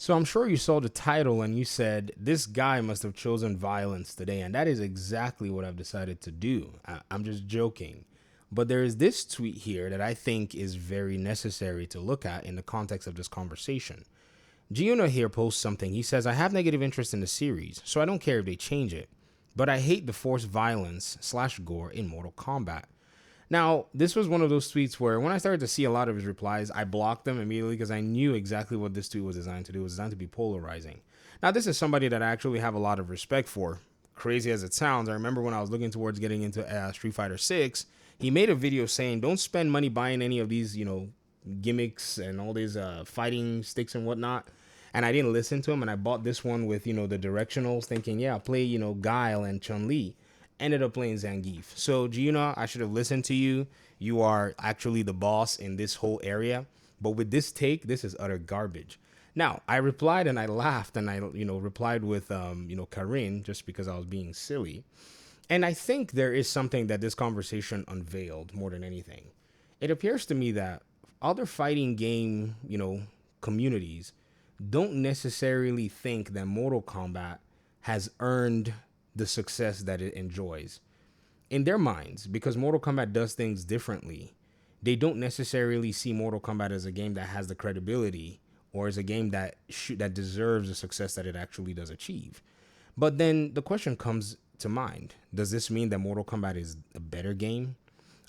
So I'm sure you saw the title and you said, this guy must have chosen violence today. And that is exactly what I've decided to do. I'm just joking. But there is this tweet here that I think is very necessary to look at in the context of this conversation. Giuna here posts something. He says, I have negative interest in the series, so I don't care if they change it. But I hate the forced violence / gore in Mortal Kombat. Now, this was one of those tweets where when I started to see a lot of his replies, I blocked them immediately because I knew exactly what this tweet was designed to do. It was designed to be polarizing. Now, this is somebody that I actually have a lot of respect for. Crazy as it sounds, I remember when I was looking towards getting into Street Fighter 6, he made a video saying, don't spend money buying any of these, gimmicks and all these fighting sticks and whatnot. And I didn't listen to him, and I bought this one with, the directionals, thinking, yeah, I'll play, Guile and Chun-Li. Ended up playing Zangief. So, Giuna, I should have listened to you. You are actually the boss in this whole area. But with this take, this is utter garbage. Now, I replied and I laughed and I, replied with, Karin, just because I was being silly. And I think there is something that this conversation unveiled more than anything. It appears to me that other fighting game, communities don't necessarily think that Mortal Kombat has earned the success that it enjoys. In their minds, because Mortal Kombat does things differently, they don't necessarily see Mortal Kombat as a game that has the credibility or as a game that that deserves the success that it actually does achieve. But then the question comes to mind. Does this mean that Mortal Kombat is a better game?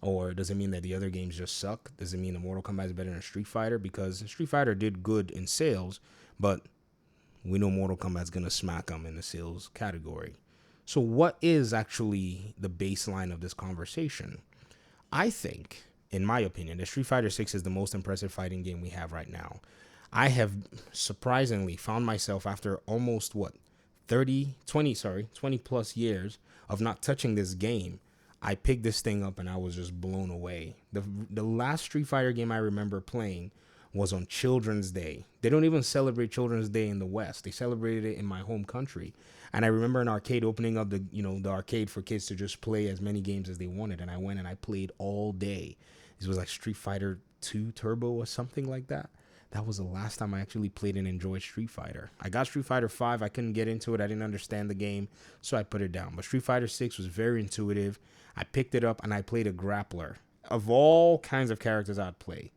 Or does it mean that the other games just suck? Does it mean that Mortal Kombat is better than Street Fighter? Because Street Fighter did good in sales, but we know Mortal Kombat's going to smack them in the sales category. So what is actually the baseline of this conversation? I think, in my opinion, that Street Fighter 6 is the most impressive fighting game we have right now. I have surprisingly found myself after almost 20 plus years of not touching this game. I picked this thing up and I was just blown away. The last Street Fighter game I remember playing was on Children's Day. They don't even celebrate Children's Day in the West. They celebrated it in my home country. And I remember an arcade opening up the arcade for kids to just play as many games as they wanted. And I went and I played all day. This was like Street Fighter 2 Turbo or something like that. That was the last time I actually played and enjoyed Street Fighter. I got Street Fighter 5. I couldn't get into it. I didn't understand the game, so I put it down. But Street Fighter 6 was very intuitive. I picked it up and I played a grappler. Of all kinds of characters I'd play.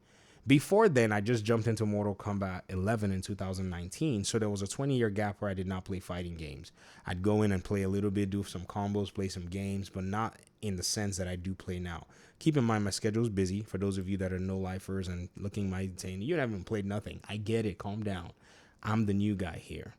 Before then, I just jumped into Mortal Kombat 11 in 2019, so there was a 20-year gap where I did not play fighting games. I'd go in and play a little bit, do some combos, play some games, but not in the sense that I do play now. Keep in mind, my schedule's busy. For those of you that are no-lifers and looking my saying, you haven't played nothing. I get it. Calm down. I'm the new guy here.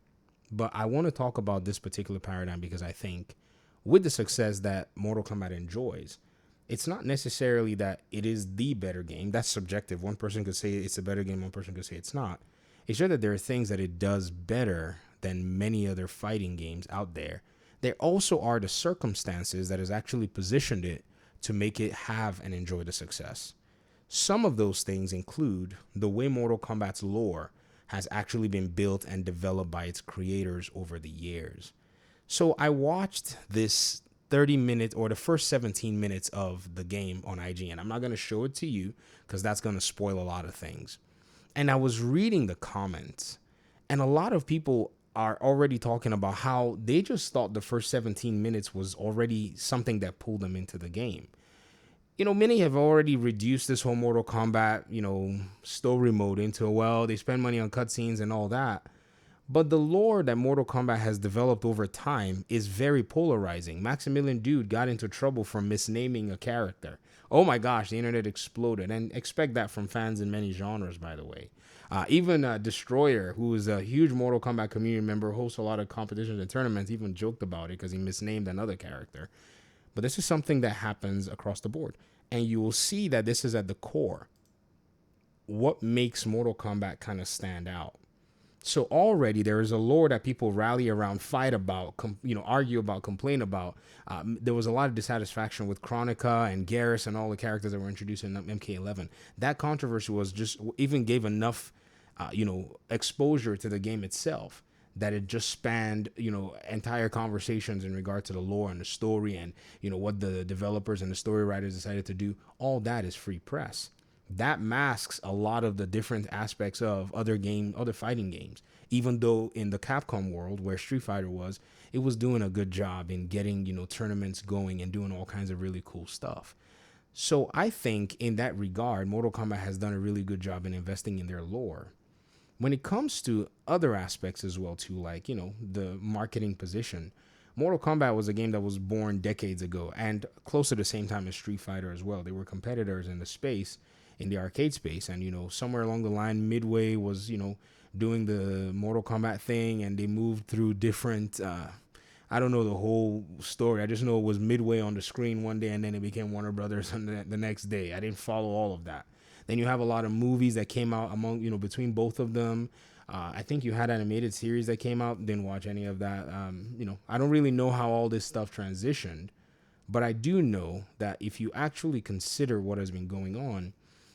But I want to talk about this particular paradigm because I think with the success that Mortal Kombat enjoys, it's not necessarily that it is the better game. That's subjective. One person could say it's a better game. One person could say it's not. It's just that there are things that it does better than many other fighting games out there. There also are the circumstances that has actually positioned it to make it have and enjoy the success. Some of those things include the way Mortal Kombat's lore has actually been built and developed by its creators over the years. So I watched this 30 minutes or the first 17 minutes of the game on IGN. I'm not going to show it to you because that's going to spoil a lot of things. And I was reading the comments, and a lot of people are already talking about how they just thought the first 17 minutes was already something that pulled them into the game. Many have already reduced this whole Mortal Kombat, story mode into, well, they spend money on cutscenes and all that. But the lore that Mortal Kombat has developed over time is very polarizing. Maximilian Dood got into trouble for misnaming a character. Oh my gosh, the internet exploded. And expect that from fans in many genres, by the way. Even Destroyer, who is a huge Mortal Kombat community member, hosts a lot of competitions and tournaments, even joked about it because he misnamed another character. But this is something that happens across the board. And you will see that this is at the core. What makes Mortal Kombat kind of stand out? So already there is a lore that people rally around, fight about, argue about, complain about. There was a lot of dissatisfaction with Chronica and Garrus and all the characters that were introduced in MK11. That controversy was just even gave enough, exposure to the game itself that it just spanned, entire conversations in regard to the lore and the story and, what the developers and the story writers decided to do. All that is free press. that masks a lot of the different aspects of other fighting games. Even though in the Capcom world where Street Fighter was, it was doing a good job in getting, tournaments going and doing all kinds of really cool stuff. So I think in that regard, Mortal Kombat has done a really good job in investing in their lore. When it comes to other aspects as well too, like, the marketing position, Mortal Kombat was a game that was born decades ago and close to the same time as Street Fighter as well. They were competitors in the space, in the arcade space, and somewhere along the line, Midway was doing the Mortal Kombat thing, and they moved through different I don't know the whole story. I just know it was Midway on the screen one day, and then it became Warner Brothers on the next day. I didn't follow all of that. Then you have a lot of movies that came out between both of them. I think you had animated series that came out. Didn't watch any of that. I don't really know how all this stuff transitioned, but I do know that if you actually consider what has been going on,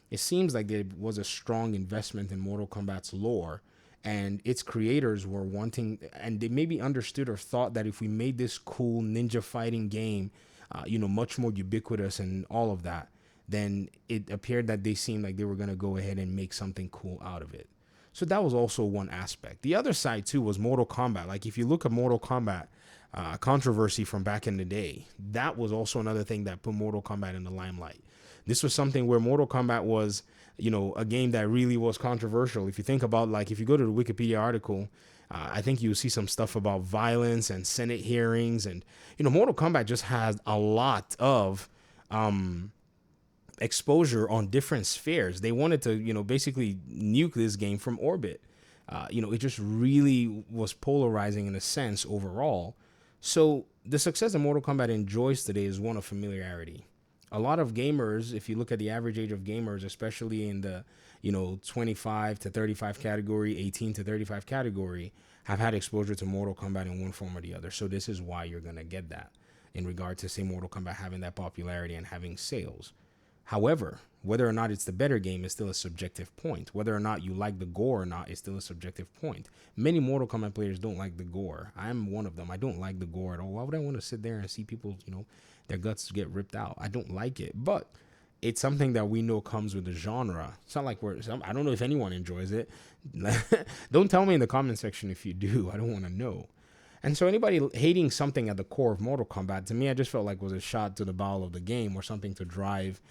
it seems like there was a strong investment in Mortal Kombat's lore, and its creators were wanting, and they maybe understood or thought that if we made this cool ninja fighting game, much more ubiquitous and all of that, then it appeared that they seemed like they were going to go ahead and make something cool out of it. So that was also one aspect. The other side too was Mortal Kombat. Like if you look at Mortal Kombat controversy from back in the day, that was also another thing that put Mortal Kombat in the limelight. This was something where Mortal Kombat was, a game that really was controversial. If you think about, like, if you go to the Wikipedia article, I think you'll see some stuff about violence and Senate hearings. And, Mortal Kombat just has a lot of exposure on different spheres. They wanted to, basically nuke this game from orbit. It just really was polarizing in a sense overall. So the success that Mortal Kombat enjoys today is one of familiarity. A lot of gamers, if you look at the average age of gamers, especially in the, 25 to 35 category, 18 to 35 category, have had exposure to Mortal Kombat in one form or the other. So this is why you're going to get that in regard to, say, Mortal Kombat having that popularity and having sales. However, whether or not it's the better game is still a subjective point. Whether or not you like the gore or not is still a subjective point. Many Mortal Kombat players don't like the gore. I'm one of them. I don't like the gore at all. Why would I want to sit there and see people, their guts get ripped out? I don't like it. But it's something that we know comes with the genre. It's not like I don't know if anyone enjoys it. Don't tell me in the comment section if you do. I don't want to know. And so anybody hating something at the core of Mortal Kombat, to me, I just felt like was a shot to the bowel of the game or something to drive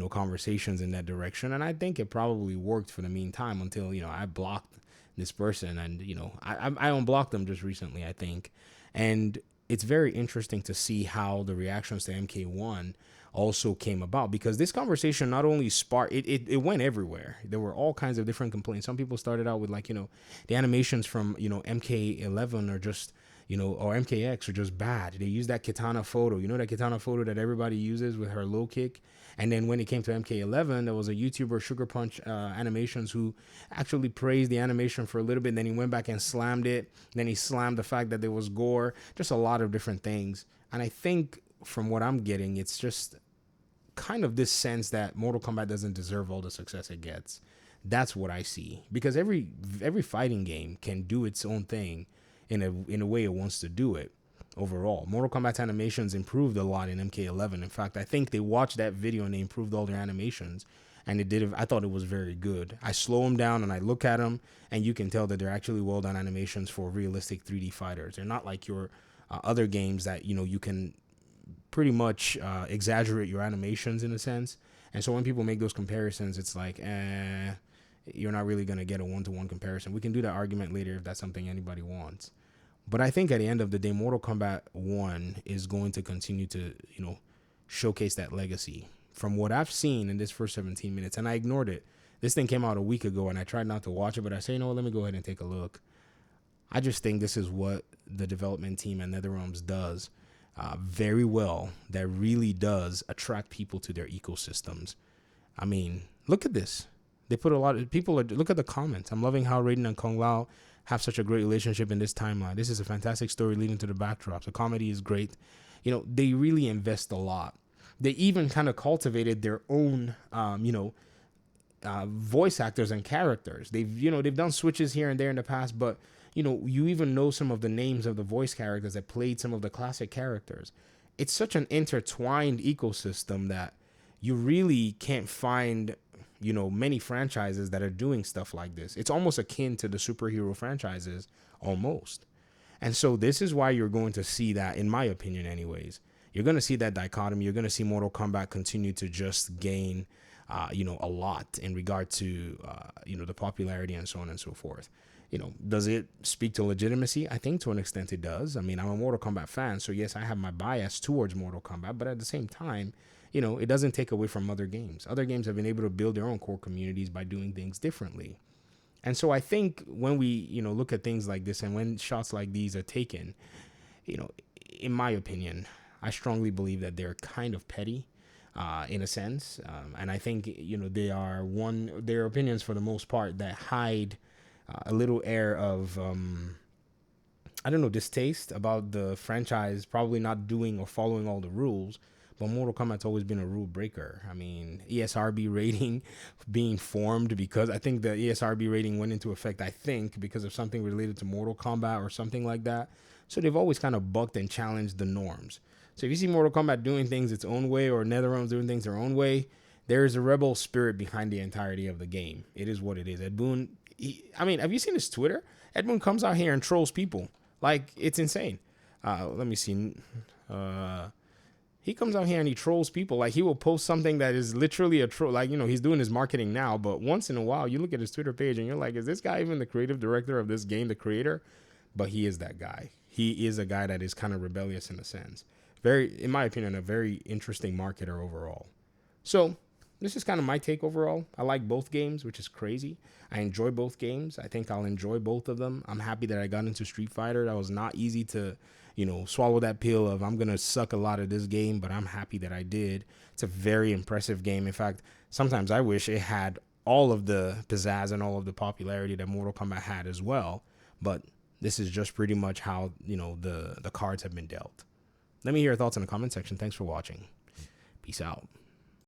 conversations in that direction. And I think it probably worked for the meantime until, I blocked this person and, I unblocked them just recently, I think. And it's very interesting to see how the reactions to MK1 also came about, because this conversation not only sparked, it went everywhere. There were all kinds of different complaints. Some people started out with like, the animations from, MK11 are just, or MKX are just bad. They use that katana photo, that katana photo that everybody uses with her low kick. And then when it came to MK11, there was a YouTuber, Sugar Punch Animations, who actually praised the animation for a little bit. And then he went back and slammed it. Then he slammed the fact that there was gore, just a lot of different things. And I think from what I'm getting, it's just kind of this sense that Mortal Kombat doesn't deserve all the success it gets. That's what I see, because every fighting game can do its own thing in a way it wants to do it. Overall, Mortal Kombat animations improved a lot in MK11. In fact, I think they watched that video and they improved all their animations, and I thought it was very good. I slow them down and I look at them, and you can tell that they're actually well done animations for realistic 3D fighters. They're not like your other games that you can pretty much exaggerate your animations in a sense. And so when people make those comparisons, it's like, you're not really gonna get a one-to-one comparison. We can do that argument later if that's something anybody wants. But I think at the end of the day, Mortal Kombat 1 is going to continue to, showcase that legacy. From what I've seen in this first 17 minutes, and I ignored it. This thing came out a week ago, and I tried not to watch it, but I say, let me go ahead and take a look. I just think this is what the development team at NetherRealms does very well, that really does attract people to their ecosystems. I mean, look at this. They put a lot of people, look at the comments. I'm loving how Raiden and Kung Lao have such a great relationship in this timeline. This is a fantastic story leading to the backdrops. The comedy is great. They really invest a lot. They even kind of cultivated their own, voice actors and characters. They've done switches here and there in the past, but you even know some of the names of the voice characters that played some of the classic characters. It's such an intertwined ecosystem that you really can't find, many franchises that are doing stuff like this. It's almost akin to the superhero franchises, almost. And so this is why you're going to see that, in my opinion, anyways. You're going to see that dichotomy. You're going to see Mortal Kombat continue to just gain, a lot in regard to, the popularity and so on and so forth. Does it speak to legitimacy? I think to an extent it does. I mean, I'm a Mortal Kombat fan, so yes, I have my bias towards Mortal Kombat, but at the same time, it doesn't take away from other games. Other games have been able to build their own core communities by doing things differently. And so I think when we, look at things like this and when shots like these are taken, in my opinion, I strongly believe that they're kind of petty, in a sense. And I think, they are their opinions for the most part that hide a little air of, distaste about the franchise probably not doing or following all the rules. But Mortal Kombat's always been a rule breaker. I mean, ESRB rating being formed because I think the ESRB rating went into effect, because of something related to Mortal Kombat or something like that. So they've always kind of bucked and challenged the norms. So if you see Mortal Kombat doing things its own way or NetherRealm doing things their own way, there is a rebel spirit behind the entirety of the game. It is what it is. Ed Boon, have you seen his Twitter? Ed Boon comes out here and trolls people. Like, it's insane. Let me see. He comes out here and he trolls people. Like, he will post something that is literally a troll. Like, he's doing his marketing now, but once in a while, you look at his Twitter page and you're like, is this guy even the creative director of this game, the creator? But he is that guy. He is a guy that is kind of rebellious in a sense. Very, in my opinion, a very interesting marketer overall. So this is kind of my take overall. I like both games, which is crazy. I enjoy both games. I think I'll enjoy both of them. I'm happy that I got into Street Fighter. That was not easy to swallow that pill of I'm going to suck a lot of this game, but I'm happy that I did. It's a very impressive game. In fact, sometimes I wish it had all of the pizzazz and all of the popularity that Mortal Kombat had as well. But this is just pretty much how, the cards have been dealt. Let me hear your thoughts in the comment section. Thanks for watching. Peace out.